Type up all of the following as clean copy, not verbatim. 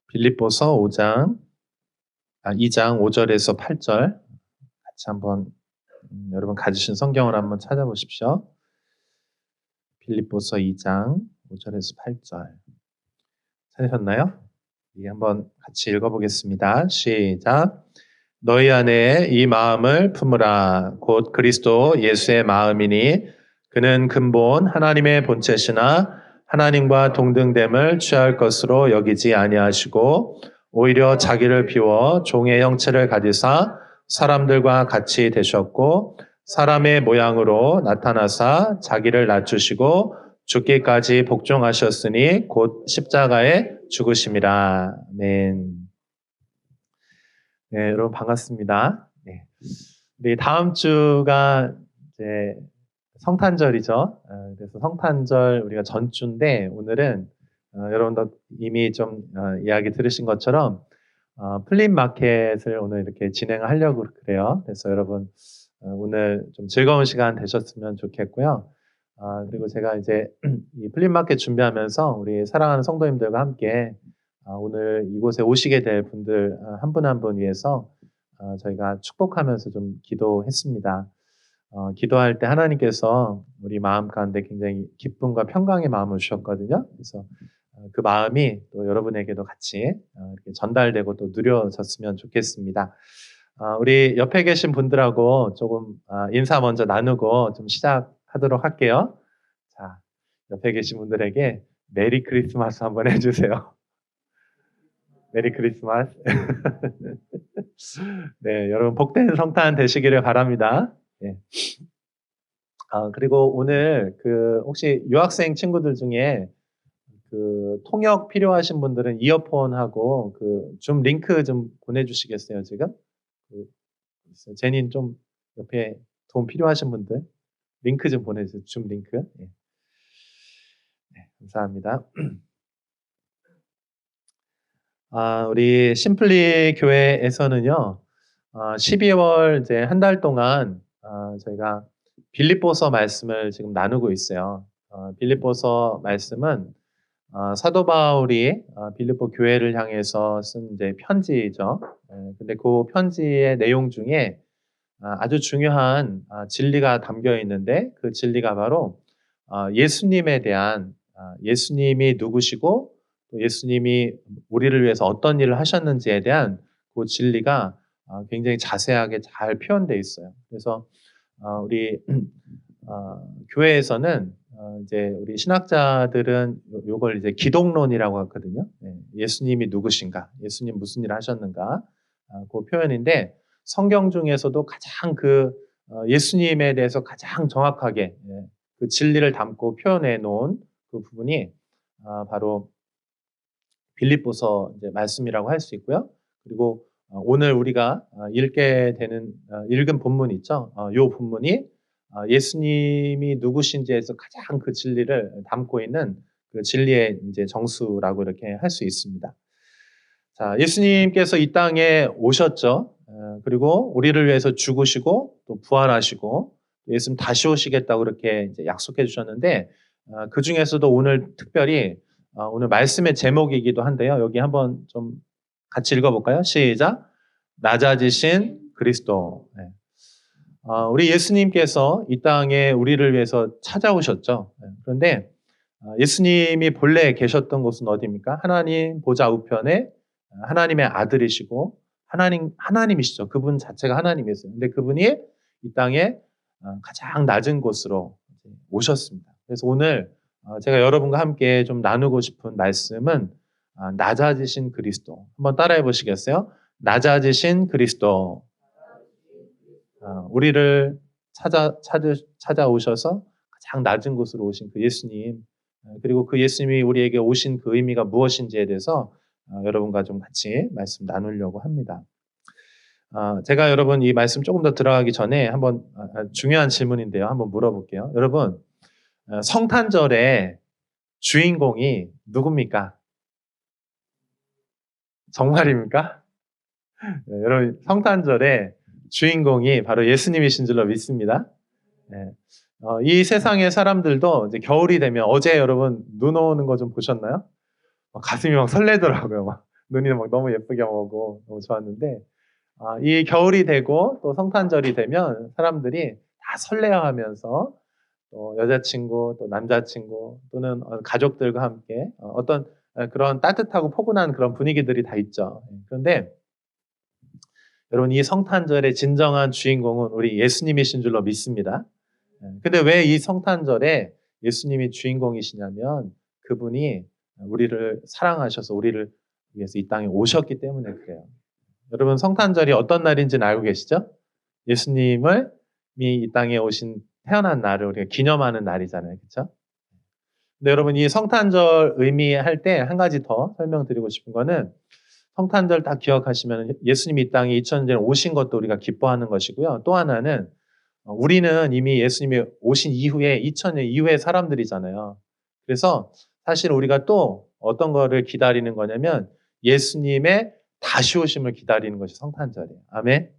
빌립보서 2장 5절에서 8절 같이 한번 여러분 가지신 성경을 한번 찾아보십시오. 빌립보서 2장 5절에서 8절 찾으셨나요? 한번 같이 읽어보겠습니다. 시작. 너희 안에 이 마음을 품으라. 곧 그리스도 예수의 마음이니 그는 근본 하나님의 본체시나 하나님과 동등됨을 취할 것으로 여기지 아니하시고 오히려 자기를 비워 종의 형체를 가지사 사람들과 같이 되셨고 사람의 모양으로 나타나사 자기를 낮추시고 죽기까지 복종하셨으니 곧 십자가에 죽으심이라. 아멘. 네, 여러분 반갑습니다. 네. 우리 다음 주가 이제 성탄절이죠. 그래서 성탄절 우리가 전주인데 오늘은 여러분도 이미 좀 이야기 들으신 것처럼 플립마켓을 오늘 이렇게 진행하려고 그래요. 그래서 여러분 오늘 좀 즐거운 시간 되셨으면 좋겠고요. 그리고 제가 이제 이 플립마켓 준비하면서 우리 사랑하는 성도님들과 함께 오늘 이곳에 오시게 될 분들 한 분 한 분 위해서 저희가 축복하면서 좀 기도했습니다. 기도할 때 하나님께서 우리 마음 가운데 굉장히 기쁨과 평강의 마음을 주셨거든요. 그래서 그 마음이 또 여러분에게도 같이 이렇게 전달되고 또 누려졌으면 좋겠습니다. 우리 옆에 계신 분들하고 조금 인사 먼저 나누고 좀 시작하도록 할게요. 자, 옆에 계신 분들에게 메리 크리스마스 한번 해주세요. 메리 크리스마스. 네, 여러분 복된 성탄 되시기를 바랍니다. 네. 그리고 오늘 혹시 유학생 친구들 중에 통역 필요하신 분들은 이어폰하고 줌 링크 좀 보내주시겠어요, 지금? 제닌 좀 옆에 도움 필요하신 분들 링크 좀 보내주세요, 줌 링크. 네. 네, 감사합니다. 우리 심플리 교회에서는요, 12월 이제 한 달 동안 저희가 빌립보서 말씀을 지금 나누고 있어요. 빌립보서 말씀은 사도 바울이 빌립보 교회를 향해서 쓴 이제 편지죠. 근데 그 편지의 내용 중에 아주 중요한 진리가 담겨 있는데 그 진리가 바로 예수님에 대한 예수님이 누구시고 또 예수님이 우리를 위해서 어떤 일을 하셨는지에 대한 그 진리가 굉장히 자세하게 잘 표현되어 있어요. 그래서 우리 교회에서는 이제 우리 신학자들은 요걸 이제 기독론이라고 하거든요. 예수님이 누구신가, 예수님 무슨 일을 하셨는가, 그 표현인데 성경 중에서도 가장 예수님에 대해서 가장 정확하게 그 진리를 담고 표현해 놓은 그 부분이 바로 빌립보서 이제 말씀이라고 할 수 있고요. 그리고 오늘 우리가 읽은 본문 있죠. 요 본문이 예수님이 누구신지에서 가장 그 진리를 담고 있는 그 진리의 이제 정수라고 이렇게 할 수 있습니다. 자, 예수님께서 이 땅에 오셨죠. 그리고 우리를 위해서 죽으시고 또 부활하시고 예수님 다시 오시겠다고 그렇게 이제 약속해 주셨는데 그 중에서도 오늘 특별히 오늘 말씀의 제목이기도 한데요. 여기 한번 좀 같이 읽어볼까요? 시작. 낮아지신 그리스도. 네. 우리 예수님께서 이 땅에 우리를 위해서 찾아오셨죠. 그런데 예수님이 본래 계셨던 곳은 어디입니까? 하나님 보좌 우편에 하나님의 아들이시고 하나님이시죠. 그분 자체가 하나님이었어요. 근데 그분이 이 땅에 가장 낮은 곳으로 오셨습니다. 그래서 오늘 제가 여러분과 함께 좀 나누고 싶은 말씀은 낮아지신 그리스도. 한번 따라해 보시겠어요? 낮아지신 그리스도. 우리를 찾아오셔서 가장 낮은 곳으로 오신 그 예수님, 그리고 그 예수님이 우리에게 오신 그 의미가 무엇인지에 대해서 여러분과 좀 같이 말씀 나누려고 합니다. 제가 여러분 이 말씀 조금 더 들어가기 전에 한번 중요한 질문인데요. 한번 물어볼게요. 여러분, 성탄절의 주인공이 누굽니까? 정말입니까? 네, 여러분, 성탄절의 주인공이 바로 예수님이신 줄로 믿습니다. 네. 이 세상의 사람들도 이제 겨울이 되면 어제 여러분 눈 오는 거 좀 보셨나요? 가슴이 막 설레더라고요. 막 눈이 막 너무 예쁘게 오고 너무 좋았는데 이 겨울이 되고 또 성탄절이 되면 사람들이 다 설레어하면서 또 여자친구, 또 남자친구 또는 가족들과 함께 어떤 그런 따뜻하고 포근한 그런 분위기들이 다 있죠. 그런데 여러분 이 성탄절의 진정한 주인공은 우리 예수님이신 줄로 믿습니다. 근데 왜 이 성탄절에 예수님이 주인공이시냐면 그분이 우리를 사랑하셔서 우리를 위해서 이 땅에 오셨기 때문에 그래요. 여러분 성탄절이 어떤 날인지는 알고 계시죠? 예수님을 이 땅에 오신 태어난 날을 우리가 기념하는 날이잖아요. 그렇죠? 근데 여러분 이 성탄절 의미할 때 한 가지 더 설명드리고 싶은 거는 성탄절 딱 기억하시면 예수님이 이 땅에 2000년 전에 오신 것도 우리가 기뻐하는 것이고요. 또 하나는 우리는 이미 예수님이 오신 이후에 2000년 이후의 사람들이잖아요. 그래서 사실 우리가 또 어떤 거를 기다리는 거냐면 예수님의 다시 오심을 기다리는 것이 성탄절이에요. 아멘.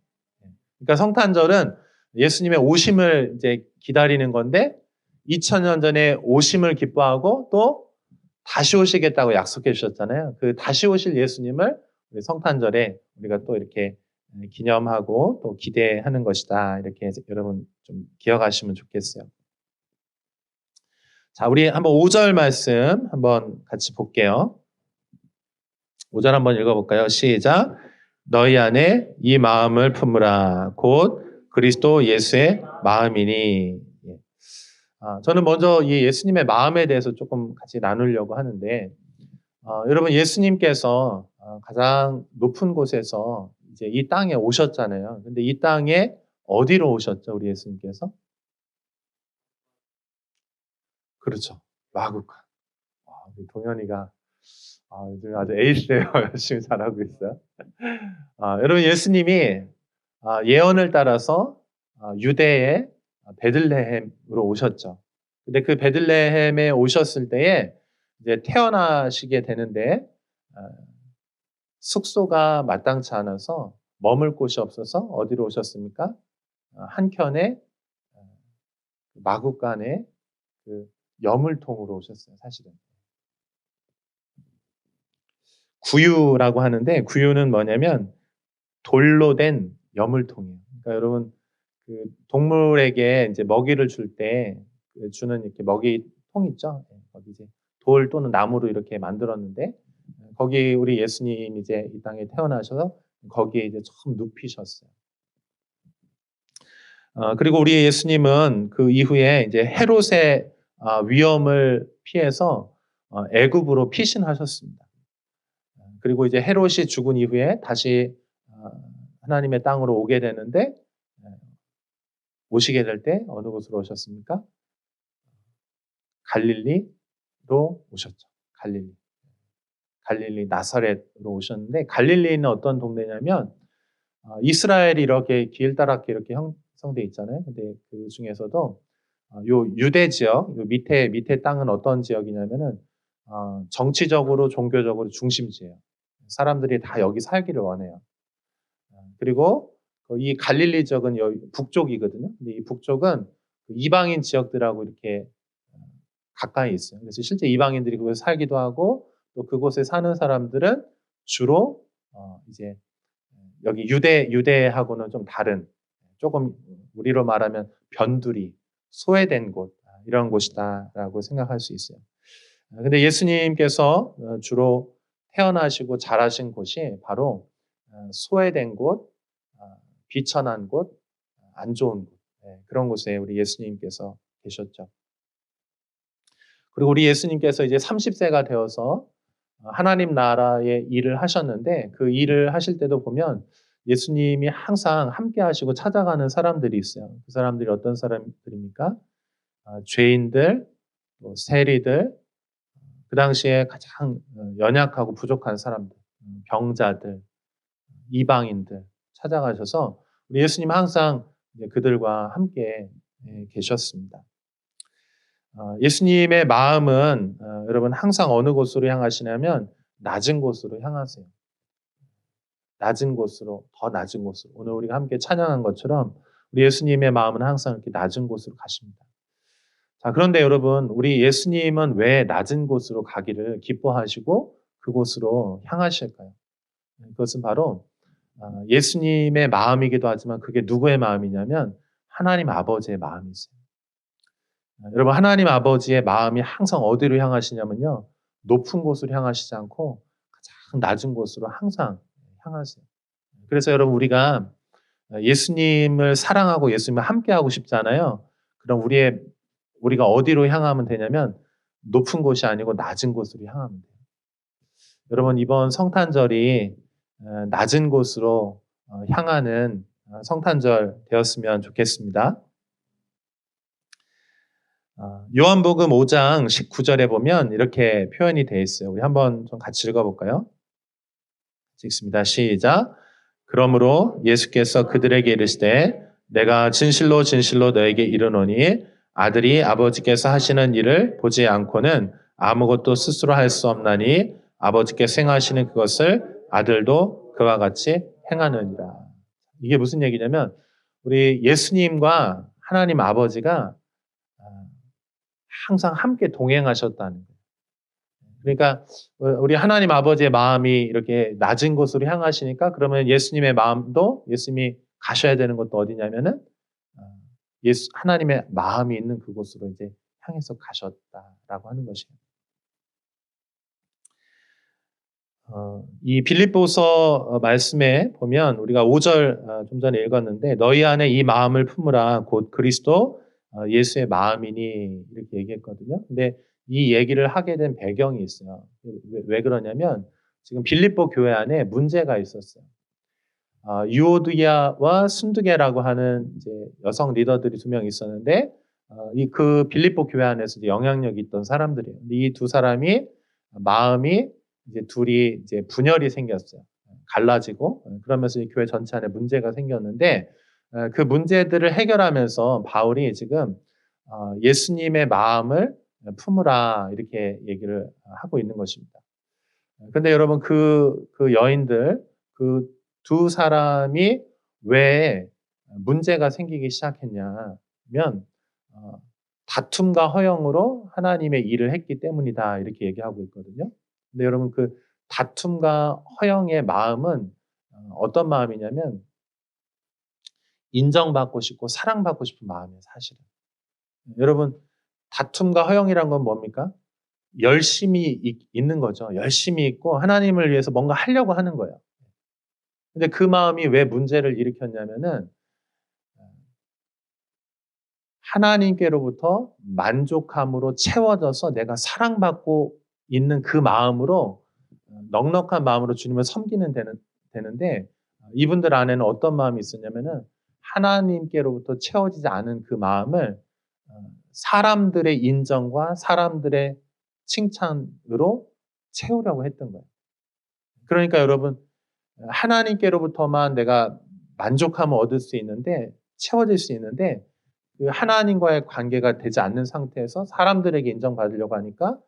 그러니까 성탄절은 예수님의 오심을 이제 기다리는 건데 2000년 전에 오심을 기뻐하고 또 다시 오시겠다고 약속해 주셨잖아요. 그 다시 오실 예수님을 우리 성탄절에 우리가 또 이렇게 기념하고 또 기대하는 것이다. 이렇게 해서 여러분 좀 기억하시면 좋겠어요. 자, 우리 한번 5절 말씀 한번 같이 볼게요. 5절 한번 읽어볼까요? 시작. 너희 안에 이 마음을 품으라. 곧 그리스도 예수의 마음이니. 저는 먼저 이 예수님의 마음에 대해서 조금 같이 나누려고 하는데, 여러분 예수님께서 가장 높은 곳에서 이제 이 땅에 오셨잖아요. 근데 이 땅에 어디로 오셨죠, 우리 예수님께서? 그렇죠. 마구간. 우리 동현이가 요즘 아주 에이스예요. 열심히 잘하고 있어요. 여러분 예수님이 예언을 따라서 유대의 베들레헴으로 오셨죠. 근데 그 베들레헴에 오셨을 때에 이제 태어나시게 되는데 숙소가 마땅치 않아서 머물 곳이 없어서 어디로 오셨습니까? 한켠에 마구간에 그 여물통으로 오셨어요. 사실은 구유라고 하는데 구유는 뭐냐면 돌로 된 여물통이에요. 그러니까 여러분 그 동물에게 이제 먹이를 줄 때 주는 이렇게 먹이통 있죠. 거기 이제 돌 또는 나무로 이렇게 만들었는데 거기 우리 예수님 이제 이 땅에 태어나셔서 거기에 이제 처음 눕히셨어요. 그리고 우리 예수님은 그 이후에 이제 헤롯의 위험을 피해서 애굽으로 피신하셨습니다. 그리고 이제 헤롯이 죽은 이후에 다시 하나님의 땅으로 오게 되는데 오시게 될 때 어느 곳으로 오셨습니까? 갈릴리로 오셨죠. 갈릴리 나사렛으로 오셨는데 갈릴리는 어떤 동네냐면 이스라엘이 이렇게 길다랗게 이렇게 형성돼 있잖아요. 근데 그 중에서도 요 유대 지역, 요 밑에 땅은 어떤 지역이냐면은 정치적으로 종교적으로 중심지예요. 사람들이 다 여기 살기를 원해요. 그리고 이 갈릴리 지역은 여기 북쪽이거든요. 근데 이 북쪽은 이방인 지역들하고 이렇게 가까이 있어요. 그래서 실제 이방인들이 그곳에 살기도 하고 또 그곳에 사는 사람들은 주로 이제 여기 유대하고는 좀 다른 조금 우리로 말하면 변두리, 소외된 곳 이런 곳이다라고 생각할 수 있어요. 근데 예수님께서 주로 태어나시고 자라신 곳이 바로 소외된 곳, 비천한 곳, 안 좋은 곳 그런 곳에 우리 예수님께서 계셨죠. 그리고 우리 예수님께서 이제 30세가 되어서 하나님 나라의 일을 하셨는데 그 일을 하실 때도 보면 예수님이 항상 함께 하시고 찾아가는 사람들이 있어요. 그 사람들이 어떤 사람들입니까? 죄인들, 또 세리들, 그 당시에 가장 연약하고 부족한 사람들, 병자들, 이방인들 찾아가셔서 우리 예수님 항상 그들과 함께 계셨습니다. 예수님의 마음은 여러분 항상 어느 곳으로 향하시냐면 낮은 곳으로 향하세요. 낮은 곳으로, 더 낮은 곳으로. 오늘 우리가 함께 찬양한 것처럼 우리 예수님의 마음은 항상 이렇게 낮은 곳으로 가십니다. 자, 그런데 여러분, 우리 예수님은 왜 낮은 곳으로 가기를 기뻐하시고 그곳으로 향하실까요? 그것은 바로 예수님의 마음이기도 하지만 그게 누구의 마음이냐면 하나님 아버지의 마음이 있어요. 여러분, 하나님 아버지의 마음이 항상 어디로 향하시냐면요. 높은 곳으로 향하시지 않고 가장 낮은 곳으로 항상 향하세요. 그래서 여러분, 우리가 예수님을 사랑하고 예수님을 함께하고 싶잖아요. 그럼 우리가 어디로 향하면 되냐면 높은 곳이 아니고 낮은 곳으로 향하면 돼요. 여러분, 이번 성탄절이 낮은 곳으로 향하는 성탄절 되었으면 좋겠습니다. 요한복음 5장 19절에 보면 이렇게 표현이 되어 있어요. 우리 한번 좀 같이 읽어볼까요? 읽습니다. 시작. 그러므로 예수께서 그들에게 이르시되 내가 진실로 진실로 너에게 이르노니 아들이 아버지께서 하시는 일을 보지 않고는 아무것도 스스로 할 수 없나니 아버지께서 행하시는 그것을 아들도 그와 같이 행하느니라. 이게 무슨 얘기냐면 우리 예수님과 하나님 아버지가 항상 함께 동행하셨다는 거예요. 그러니까 우리 하나님 아버지의 마음이 이렇게 낮은 곳으로 향하시니까 그러면 예수님의 마음도 예수님이 가셔야 되는 것도 어디냐면은 하나님의 마음이 있는 그곳으로 이제 향해서 가셨다라고 하는 것이에요. 이 빌립보서 말씀에 보면 우리가 5절 좀 전에 읽었는데 너희 안에 이 마음을 품으라 곧 그리스도 예수의 마음이니 이렇게 얘기했거든요. 근데 이 얘기를 하게 된 배경이 있어요. 왜 그러냐면 지금 빌립보 교회 안에 문제가 있었어요. 유오디아와 순두계라고 하는 이제 여성 리더들이 2명 있었는데 그 빌립보 교회 안에서 영향력이 있던 사람들이에요. 이 두 사람이 마음이 이제 둘이 이제 분열이 생겼어요. 갈라지고 그러면서 이 교회 전체 안에 문제가 생겼는데 그 문제들을 해결하면서 바울이 지금 예수님의 마음을 품으라 이렇게 얘기를 하고 있는 것입니다. 근데 여러분 그 여인들 그 두 사람이 왜 문제가 생기기 시작했냐면 다툼과 허영으로 하나님의 일을 했기 때문이다 이렇게 얘기하고 있거든요. 근데 여러분 그 다툼과 허영의 마음은 어떤 마음이냐면 인정받고 싶고 사랑받고 싶은 마음이에요, 사실은. 여러분 다툼과 허영이란 건 뭡니까? 열심히 있는 거죠. 열심히 있고 하나님을 위해서 뭔가 하려고 하는 거예요. 근데 그 마음이 왜 문제를 일으켰냐면은 하나님께로부터 만족함으로 채워져서 내가 사랑받고 있는 그 마음으로 넉넉한 마음으로 주님을 섬기는 되는데 이분들 안에는 어떤 마음이 있었냐면은 하나님께로부터 채워지지 않은 그 마음을 사람들의 인정과 사람들의 칭찬으로 채우려고 했던 거예요. 그러니까 여러분 하나님께로부터만 내가 만족함을 얻을 수 있는데 채워질 수 있는데 그 하나님과의 관계가 되지 않는 상태에서 사람들에게 인정받으려고 하니까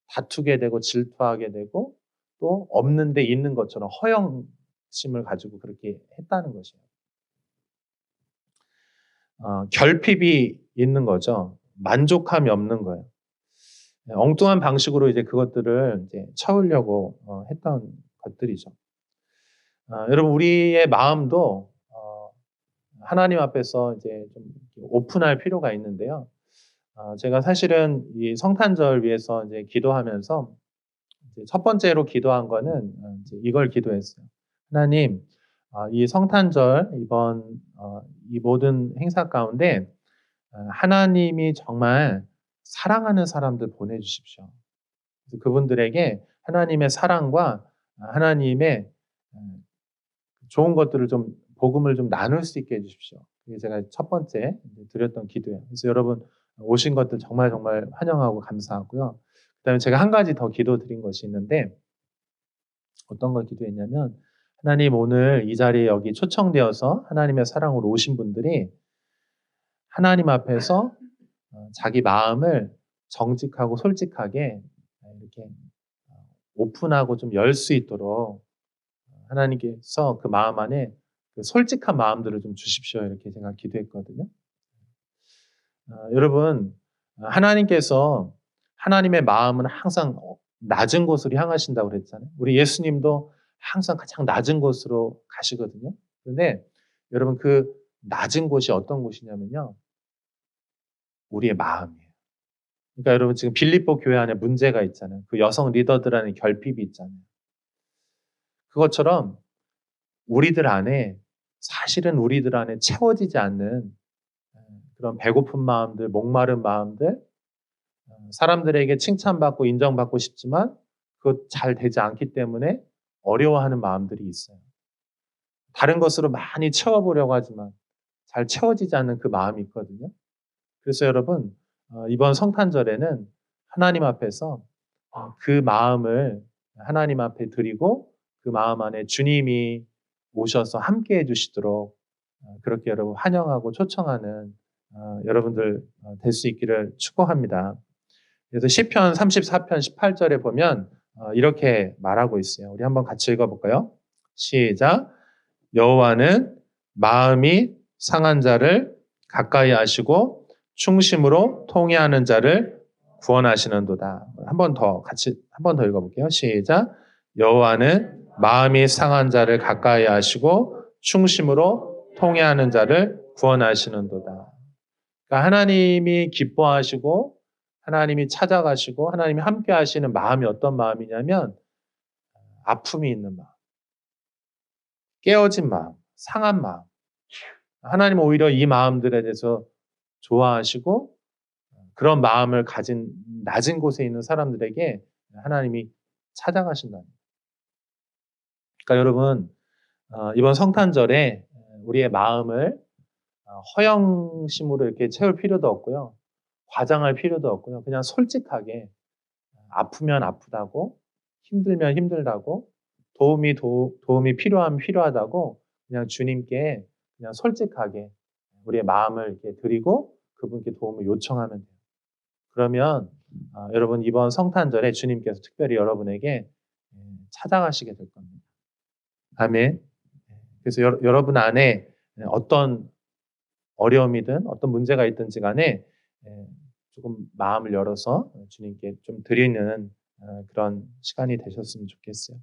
다투게 되고 질투하게 되고 또 없는데 있는 것처럼 허영심을 가지고 그렇게 했다는 것이에요. 결핍이 있는 거죠. 만족함이 없는 거예요. 엉뚱한 방식으로 이제 그것들을 이제 채우려고 했던 것들이죠. 여러분 우리의 마음도 하나님 앞에서 이제 좀 오픈할 필요가 있는데요. 제가 사실은 이 성탄절 위해서 이제 기도하면서 이제 첫 번째로 기도한 거는 이제 이걸 기도했어요. 하나님, 이 성탄절 이번 이 모든 행사 가운데 하나님이 정말 사랑하는 사람들 보내주십시오. 그래서 그분들에게 하나님의 사랑과 하나님의 좋은 것들을 좀 복음을 좀 나눌 수 있게 해주십시오. 그게 제가 첫 번째 드렸던 기도예요. 그래서 여러분 오신 것들 정말 정말 환영하고 감사하고요. 그다음에 제가 한 가지 더 기도드린 것이 있는데 어떤 걸 기도했냐면 하나님 오늘 이 자리에 여기 초청되어서 하나님의 사랑으로 오신 분들이 하나님 앞에서 자기 마음을 정직하고 솔직하게 이렇게 오픈하고 좀 열 수 있도록 하나님께서 그 마음 안에 그 솔직한 마음들을 좀 주십시오. 이렇게 제가 기도했거든요. 여러분, 하나님께서 하나님의 마음은 항상 낮은 곳으로 향하신다고 그랬잖아요. 우리 예수님도 항상 가장 낮은 곳으로 가시거든요. 그런데 여러분 그 낮은 곳이 어떤 곳이냐면요. 우리의 마음이에요. 그러니까 여러분 지금 빌립보 교회 안에 문제가 있잖아요. 그 여성 리더들 안에 결핍이 있잖아요. 그것처럼 우리들 안에 사실은 우리들 안에 채워지지 않는 그런 배고픈 마음들, 목마른 마음들, 사람들에게 칭찬받고 인정받고 싶지만 그것 잘 되지 않기 때문에 어려워하는 마음들이 있어요. 다른 것으로 많이 채워보려고 하지만 잘 채워지지 않는 그 마음이 있거든요. 그래서 여러분 이번 성탄절에는 하나님 앞에서 그 마음을 하나님 앞에 드리고 그 마음 안에 주님이 오셔서 함께 해주시도록 그렇게 여러분 환영하고 초청하는 여러분들 될 수 있기를 축복합니다. 그래서 시편 34편 18절에 보면 이렇게 말하고 있어요. 우리 한번 같이 읽어볼까요? 시작. 여호와는 마음이 상한 자를 가까이 하시고 충심으로 통회하는 자를 구원하시는도다. 한 번 더 읽어볼게요. 시작. 여호와는 마음이 상한 자를 가까이 하시고 충심으로 통회하는 자를 구원하시는도다. 그러니까 하나님이 기뻐하시고 하나님이 찾아가시고 하나님이 함께 하시는 마음이 어떤 마음이냐면 아픔이 있는 마음, 깨어진 마음, 상한 마음. 하나님은 오히려 이 마음들에 대해서 좋아하시고 그런 마음을 가진 낮은 곳에 있는 사람들에게 하나님이 찾아가신다. 그러니까 여러분 이번 성탄절에 우리의 마음을 허영심으로 이렇게 채울 필요도 없고요. 과장할 필요도 없고요. 그냥 솔직하게 아프면 아프다고, 힘들면 힘들다고, 도움이 필요하면 필요하다고 그냥 주님께 그냥 솔직하게 우리의 마음을 이렇게 드리고 그분께 도움을 요청하면 돼요. 그러면 여러분 이번 성탄절에 주님께서 특별히 여러분에게 찾아가시게 될 겁니다. 아멘. 그래서 여러분 안에 어떤 어려움이든 어떤 문제가 있든지 간에 조금 마음을 열어서 주님께 좀 드리는 그런 시간이 되셨으면 좋겠어요.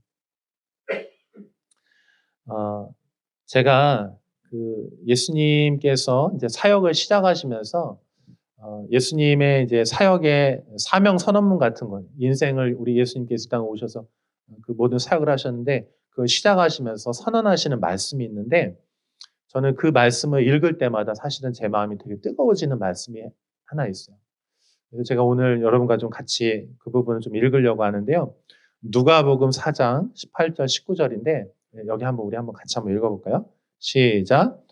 제가 그 예수님께서 이제 사역을 시작하시면서 예수님의 이제 사역의 사명 선언문 같은 거, 인생을 우리 예수님께서 이 땅에 오셔서 그 모든 사역을 하셨는데 그 시작하시면서 선언하시는 말씀이 있는데 저는 그 말씀을 읽을 때마다 사실은 제 마음이 되게 뜨거워지는 말씀이 하나 있어요. 그래서 제가 오늘 여러분과 좀 같이 그 부분을 좀 읽으려고 하는데요. 누가복음 4장 18절 19절인데 여기 우리 한번 같이 한번 읽어볼까요? 시작.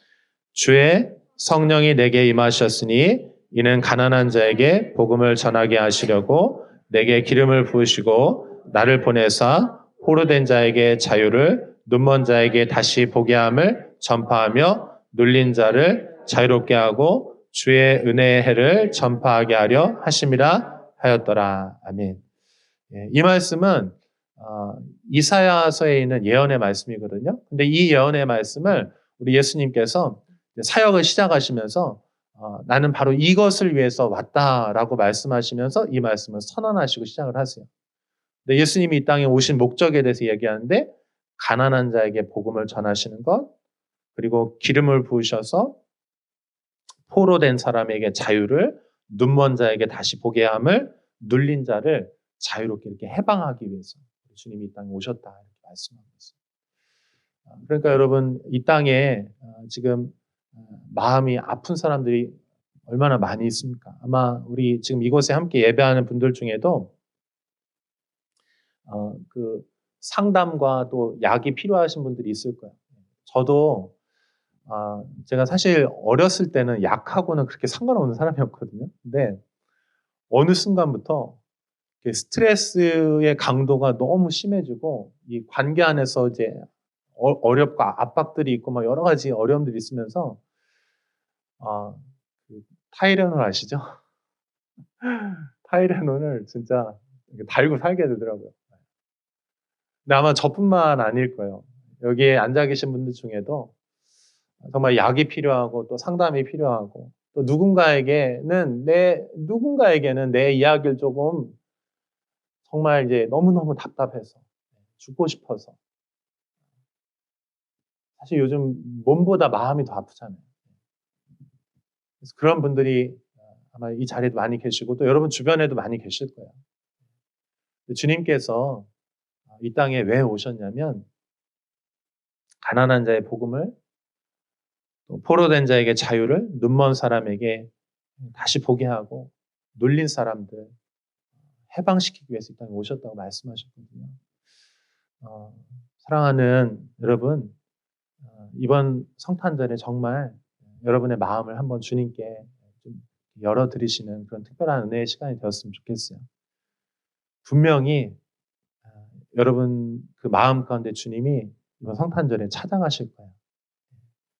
주의 성령이 내게 임하셨으니 이는 가난한 자에게 복음을 전하게 하시려고 내게 기름을 부으시고 나를 보내사 포로된 자에게 자유를 눈먼 자에게 다시 보게 함을 전파하며 눌린 자를 자유롭게 하고 주의 은혜의 해를 전파하게 하려 하심이라 하였더라. 아멘. 이 말씀은 이사야서에 있는 예언의 말씀이거든요. 근데 이 예언의 말씀을 우리 예수님께서 사역을 시작하시면서 나는 바로 이것을 위해서 왔다라고 말씀하시면서 이 말씀을 선언하시고 시작을 하세요. 근데 예수님이 이 땅에 오신 목적에 대해서 얘기하는데 가난한 자에게 복음을 전하시는 것, 그리고 기름을 부으셔서 포로된 사람에게 자유를, 눈먼 자에게 다시 보게 함을, 눌린 자를 자유롭게 이렇게 해방하기 위해서 주님이 이 땅에 오셨다 이렇게 말씀하고 있어요. 그러니까 여러분 이 땅에 지금 마음이 아픈 사람들이 얼마나 많이 있습니까? 아마 우리 지금 이곳에 함께 예배하는 분들 중에도 그 상담과 또 약이 필요하신 분들이 있을 거예요. 저도 제가 사실 어렸을 때는 약하고는 그렇게 상관없는 사람이었거든요. 근데 어느 순간부터 스트레스의 강도가 너무 심해지고 이 관계 안에서 이제 어렵고 압박들이 있고 막 여러 가지 어려움들이 있으면서 그 타이레놀 아시죠? 타이레놀을 진짜 달고 살게 되더라고요. 근데 아마 저뿐만 아닐 거예요. 여기에 앉아 계신 분들 중에도 정말 약이 필요하고 또 상담이 필요하고 또 누군가에게는 내 이야기를 조금 정말 이제 너무너무 답답해서 죽고 싶어서 사실 요즘 몸보다 마음이 더 아프잖아요. 그래서 그런 분들이 아마 이 자리에도 많이 계시고 또 여러분 주변에도 많이 계실 거예요. 주님께서 이 땅에 왜 오셨냐면 가난한 자의 복음을, 또 포로된 자에게 자유를, 눈먼 사람에게 다시 보게 하고 눌린 사람들 해방시키기 위해서 이 땅에 오셨다고 말씀하셨거든요. 어, 사랑하는 여러분, 이번 성탄절에 정말 여러분의 마음을 한번 주님께 좀 열어드리시는 그런 특별한 은혜의 시간이 되었으면 좋겠어요. 분명히 여러분 그 마음 가운데 주님이 이번 성탄절에 찾아가실 거예요.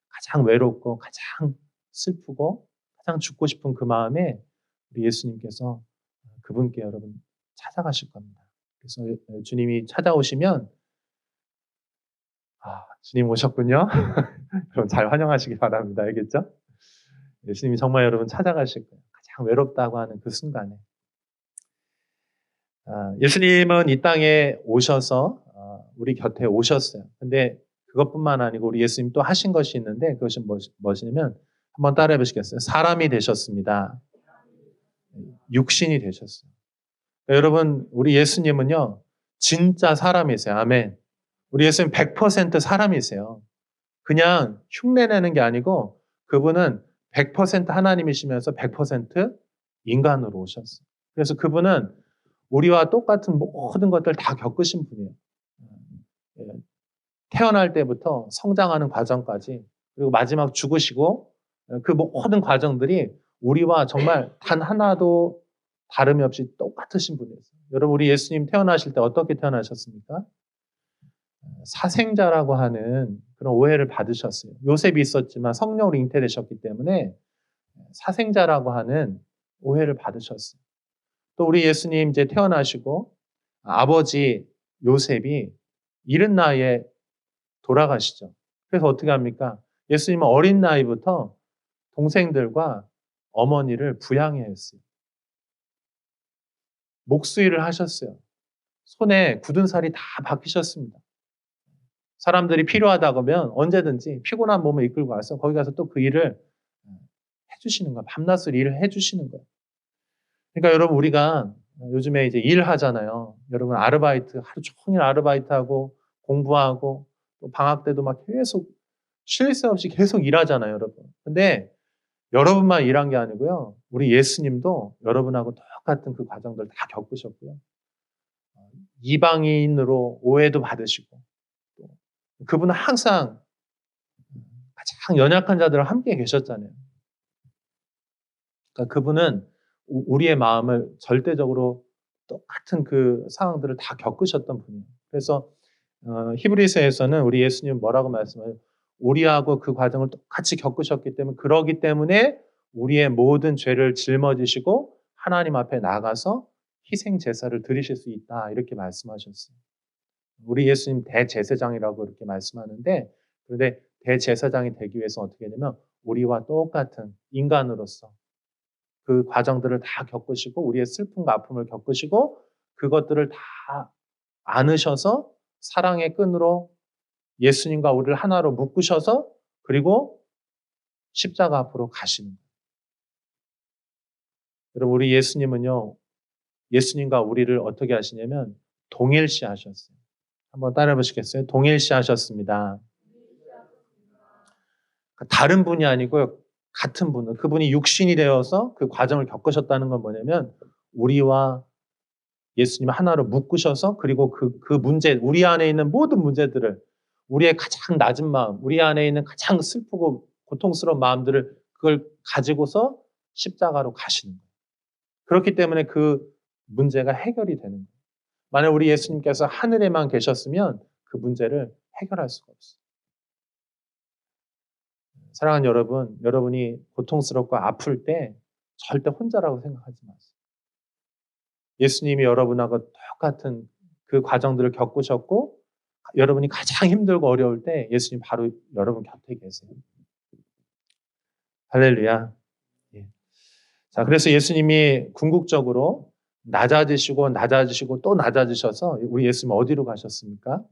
가장 외롭고 가장 슬프고 가장 죽고 싶은 그 마음에 우리 예수님께서 그분께 여러분 찾아가실 겁니다. 그래서 주님이 찾아오시면 주님 오셨군요. 여러분 잘 환영하시기 바랍니다. 알겠죠? 예수님이 정말 여러분 찾아가실 거예요. 가장 외롭다고 하는 그 순간에. 예수님은 이 땅에 오셔서 우리 곁에 오셨어요. 근데 그것뿐만 아니고 우리 예수님 또 하신 것이 있는데 그것이 무엇이냐면 한번 따라해 보시겠어요? 사람이 되셨습니다. 육신이 되셨어요. 여러분 우리 예수님은요 진짜 사람이세요. 아멘. 우리 예수님 100% 사람이세요. 그냥 흉내내는 게 아니고 그분은 100% 하나님이시면서 100% 인간으로 오셨어요. 그래서 그분은 우리와 똑같은 모든 것들 다 겪으신 분이에요. 태어날 때부터 성장하는 과정까지 그리고 마지막 죽으시고 그 모든 과정들이 우리와 정말 단 하나도 다름이 없이 똑같으신 분이었어요. 여러분 우리 예수님 태어나실 때 어떻게 태어나셨습니까? 사생자라고 하는 그런 오해를 받으셨어요. 요셉이 있었지만 성령으로 잉태되셨기 때문에 사생자라고 하는 오해를 받으셨어요. 또 우리 예수님 이제 태어나시고 아버지 요셉이 이른 나이에 돌아가시죠. 그래서 어떻게 합니까? 예수님은 어린 나이부터 동생들과 어머니를 부양해야 했어요. 목수일을 하셨어요. 손에 굳은 살이 다 박히셨습니다. 사람들이 필요하다고 하면 언제든지 피곤한 몸을 이끌고 와서 거기 가서 또 그 일을 해주시는 거예요. 밤낮을 일을 해주시는 거예요. 그러니까 여러분 우리가 요즘에 이제 일하잖아요. 여러분 아르바이트 하루 종일 아르바이트하고 공부하고 또 방학 때도 막 계속 쉴 새 없이 계속 일하잖아요, 여러분. 근데 여러분만 일한 게 아니고요. 우리 예수님도 여러분하고 똑같은 그 과정들 다 겪으셨고요. 이방인으로 오해도 받으시고 그분은 항상 가장 연약한 자들과 함께 계셨잖아요. 그러니까 그분은 우리의 마음을 절대적으로 똑같은 그 상황들을 다 겪으셨던 분이에요. 그래서 히브리서에서는 우리 예수님 뭐라고 말씀해요? 우리하고 그 과정을 똑같이 겪으셨기 때문에 그러기 때문에 우리의 모든 죄를 짊어지시고 하나님 앞에 나가서 희생 제사를 드리실 수 있다 이렇게 말씀하셨어요. 우리 예수님 대제사장이라고 이렇게 말씀하는데 그런데 대제사장이 되기 위해서 어떻게 되냐면 우리와 똑같은 인간으로서 그 과정들을 다 겪으시고 우리의 슬픔과 아픔을 겪으시고 그것들을 다 안으셔서 사랑의 끈으로 예수님과 우리를 하나로 묶으셔서 그리고 십자가 앞으로 가시는 거예요. 여러분 우리 예수님은요. 예수님과 우리를 어떻게 하시냐면 동일시 하셨어요. 한번 따라해 보시겠어요? 동일시 하셨습니다. 다른 분이 아니고요. 같은 분을. 그분이 육신이 되어서 그 과정을 겪으셨다는 건 뭐냐면 우리와 예수님 하나로 묶으셔서 그리고 그 문제, 우리 안에 있는 모든 문제들을 우리의 가장 낮은 마음, 우리 안에 있는 가장 슬프고 고통스러운 마음들을 그걸 가지고서 십자가로 가시는 거예요. 그렇기 때문에 그 문제가 해결이 되는 거예요. 만약 우리 예수님께서 하늘에만 계셨으면 그 문제를 해결할 수가 없어요. 사랑하는 여러분, 여러분이 고통스럽고 아플 때 절대 혼자라고 생각하지 마세요. 예수님이 여러분하고 똑같은 그 과정들을 겪으셨고 여러분이 가장 힘들고 어려울 때 예수님 바로 여러분 곁에 계세요. 할렐루야. 예. 자, 그래서 예수님이 궁극적으로 낮아지시고 또 낮아지셔서 우리 예수님 어디로 가셨습니까?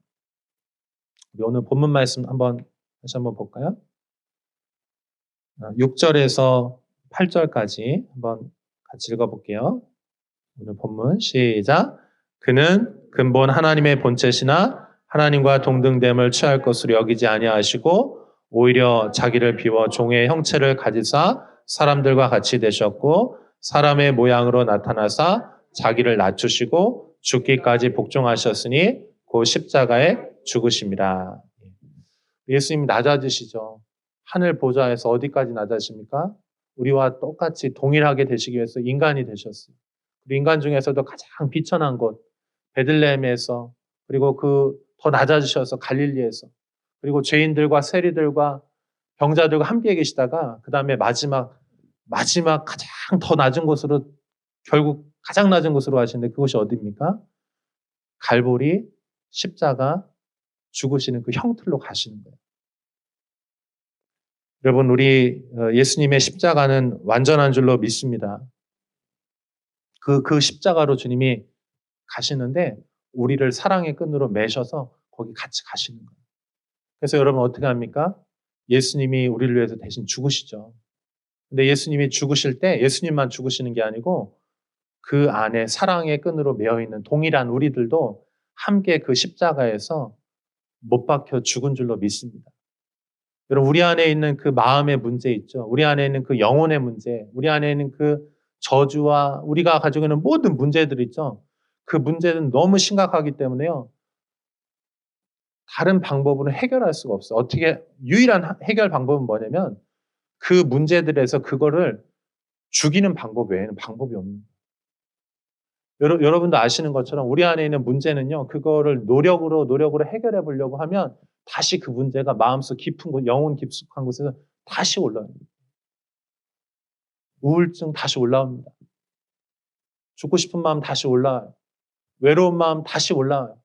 우리 오늘 본문 말씀 한번 다시 한번 볼까요? 6절에서 8절까지 한번 같이 읽어볼게요. 오늘 본문 시작. 그는 근본 하나님의 본체시나 하나님과 동등됨을 취할 것으로 여기지 아니하시고 오히려 자기를 비워 종의 형체를 가지사 사람들과 같이 되셨고 사람의 모양으로 나타나사 자기를 낮추시고 죽기까지 복종하셨으니 그 십자가에 죽으심이라. 예수님이 낮아지시죠. 하늘 보좌에서 어디까지 낮아집니까? 우리와 똑같이 동일하게 되시기 위해서 인간이 되셨어요. 그리고 인간 중에서도 가장 비천한 곳 베들레헴에서 그리고 그 더 낮아지셔서 갈릴리에서 그리고 죄인들과 세리들과 병자들과 함께 계시다가 그 다음에 마지막 가장 더 낮은 곳으로 결국 가장 낮은 곳으로 가시는데 그곳이 어디입니까? 갈보리 십자가 죽으시는 그 형틀로 가시는 거예요. 여러분 우리 예수님의 십자가는 완전한 줄로 믿습니다. 그 십자가로 주님이 가시는데 우리를 사랑의 끈으로 매셔서 거기 같이 가시는 거예요. 그래서 여러분 어떻게 합니까? 예수님이 우리를 위해서 대신 죽으시죠. 근데 예수님이 죽으실 때 예수님만 죽으시는 게 아니고 그 안에 사랑의 끈으로 매어 있는 동일한 우리들도 함께 그 십자가에서 못 박혀 죽은 줄로 믿습니다. 여러분 우리 안에 있는 그 마음의 문제 있죠. 우리 안에 있는 그 영혼의 문제, 우리 안에 있는 그 저주와 우리가 가지고 있는 모든 문제들 있죠. 그 문제는 너무 심각하기 때문에요. 다른 방법으로 해결할 수가 없어요. 어떻게 유일한 해결 방법은 뭐냐면 그 문제들에서 그거를 죽이는 방법 외에는 방법이 없는 거예요. 여러분도 아시는 것처럼 우리 안에 있는 문제는요. 그거를 노력으로 해결해 보려고 하면 다시 그 문제가 마음속 깊은 곳, 영혼 깊숙한 곳에서 다시 올라옵니다. 우울증 다시 올라옵니다. 죽고 싶은 마음 다시 올라와요. 외로운 마음 다시 올라와요.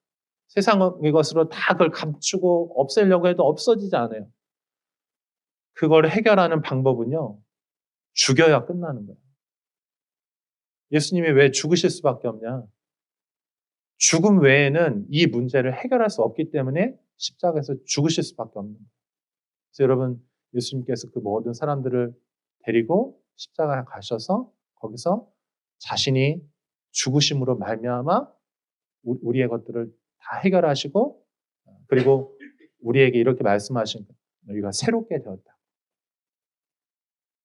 세상의 것으로 다 그걸 감추고 없애려고 해도 없어지지 않아요. 그걸 해결하는 방법은요. 죽여야 끝나는 거예요. 예수님이 왜 죽으실 수밖에 없냐? 죽음 외에는 이 문제를 해결할 수 없기 때문에 십자가에서 죽으실 수밖에 없는 거예요. 그래서 여러분 예수님께서 그 모든 사람들을 데리고 십자가에 가셔서 거기서 자신이 죽으심으로 말미암아 우리의 것들을 다 해결하시고 그리고 우리에게 이렇게 말씀하신 거예요. 너희가 새롭게 되었다.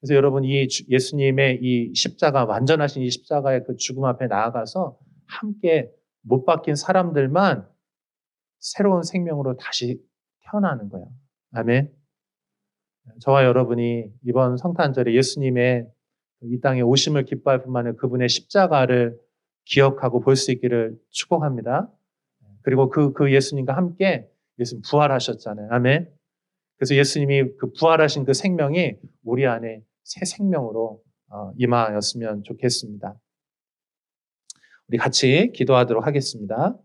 그래서 여러분 이 예수님의 이 십자가 완전하신 이 십자가의 그 죽음 앞에 나아가서 함께 못 박힌 사람들만 새로운 생명으로 다시 태어나는 거예요. 아멘. 저와 여러분이 이번 성탄절에 예수님의 이 땅에 오심을 기뻐할 뿐만 아니라 그분의 십자가를 기억하고 볼 수 있기를 축복합니다. 그리고 그 예수님과 함께 예수님 부활하셨잖아요. 아멘. 그래서 예수님이 그 부활하신 그 생명이 우리 안에 새 생명으로 임하였으면 좋겠습니다. 우리 같이 기도하도록 하겠습니다.